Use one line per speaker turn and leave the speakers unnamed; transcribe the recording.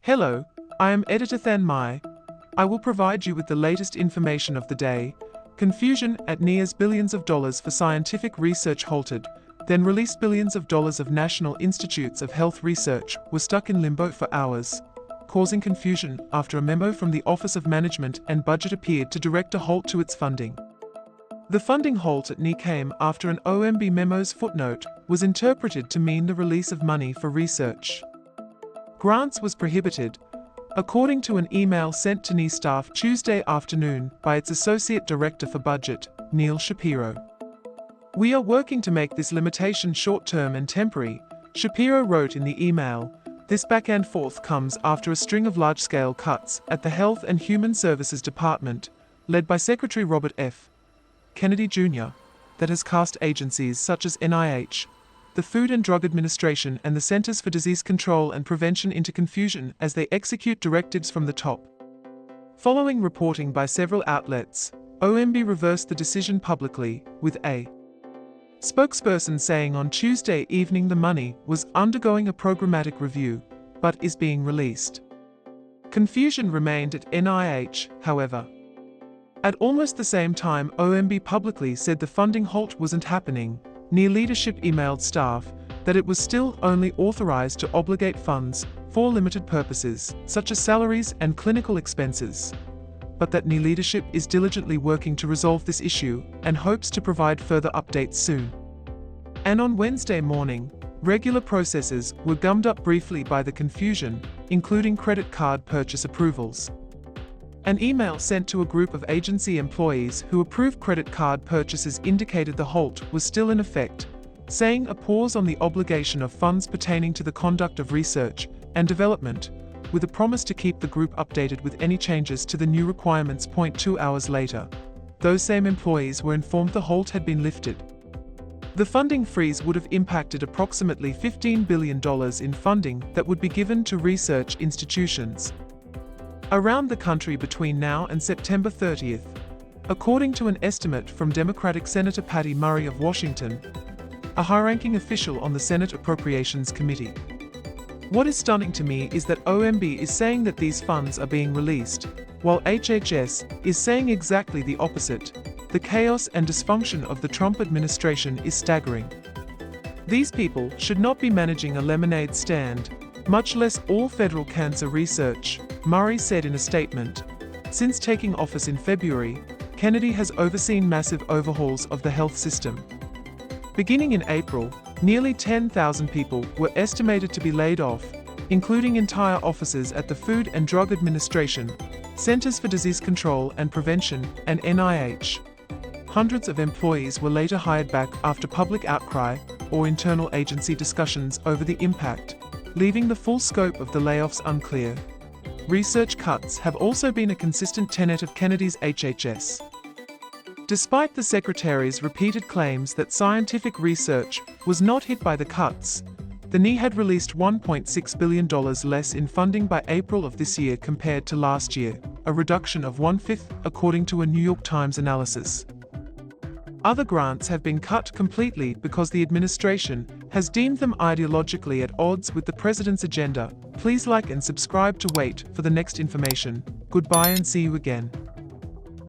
Hello, I am Editor Than Mai. I will provide you with the latest information of the day. Confusion at NIH's billions of dollars for scientific research halted, then released billions of dollars of National Institutes of Health research were stuck in limbo for hours, causing confusion after a memo from the Office of Management and Budget appeared to direct a halt to its funding. The funding halt at NIH came after an OMB memo's footnote was interpreted to mean the release of money for research. Grants was prohibited, according to an email sent to NIH staff Tuesday afternoon by its Associate Director for Budget, Neil Shapiro. "We are working to make this limitation short-term and temporary," Shapiro wrote in the email. This back and forth comes after a string of large-scale cuts at the Health and Human Services Department, led by Secretary Robert F. Kennedy Jr., that has cast agencies such as NIH, the Food and Drug Administration and the Centers for Disease Control and Prevention into confusion as they execute directives from the top. Following reporting by several outlets, OMB reversed the decision publicly, with a spokesperson saying on Tuesday evening the money was undergoing a programmatic review, but is being released. Confusion remained at NIH, however. At almost the same time OMB publicly said the funding halt wasn't happening. NIH leadership emailed staff that it was still only authorized to obligate funds for limited purposes, such as salaries and clinical expenses, but that NIH leadership is diligently working to resolve this issue and hopes to provide further updates soon. And on Wednesday morning, regular processes were gummed up briefly by the confusion, including credit card purchase approvals. An email sent to a group of agency employees who approved credit card purchases indicated the halt was still in effect, saying a pause on the obligation of funds pertaining to the conduct of research and development, with a promise to keep the group updated with any changes to the new requirements. 2 hours later, those same employees were informed the halt had been lifted. The funding freeze would have impacted approximately $15 billion in funding that would be given to research institutions around the country between now and September 30th, according to an estimate from Democratic Senator Patty Murray of Washington, a high-ranking official on the Senate Appropriations Committee. "What is stunning to me is that OMB is saying that these funds are being released, while HHS is saying exactly the opposite. The chaos and dysfunction of the Trump administration is staggering. These people should not be managing a lemonade stand, much less all federal cancer research," Murray said in a statement. Since taking office in February, Kennedy has overseen massive overhauls of the health system. Beginning in April, nearly 10,000 people were estimated to be laid off, including entire offices at the Food and Drug Administration, Centers for Disease Control and Prevention, and NIH. Hundreds of employees were later hired back after public outcry or internal agency discussions over the impact, leaving the full scope of the layoffs unclear. Research cuts have also been a consistent tenet of Kennedy's HHS. Despite the Secretary's repeated claims that scientific research was not hit by the cuts, the NIH had released $1.6 billion less in funding by April of this year compared to last year, a reduction of 1/5, according to a New York Times analysis. Other grants have been cut completely because the administration has deemed them ideologically at odds with the president's agenda. Please like and subscribe to wait for the next information. Goodbye and see you again.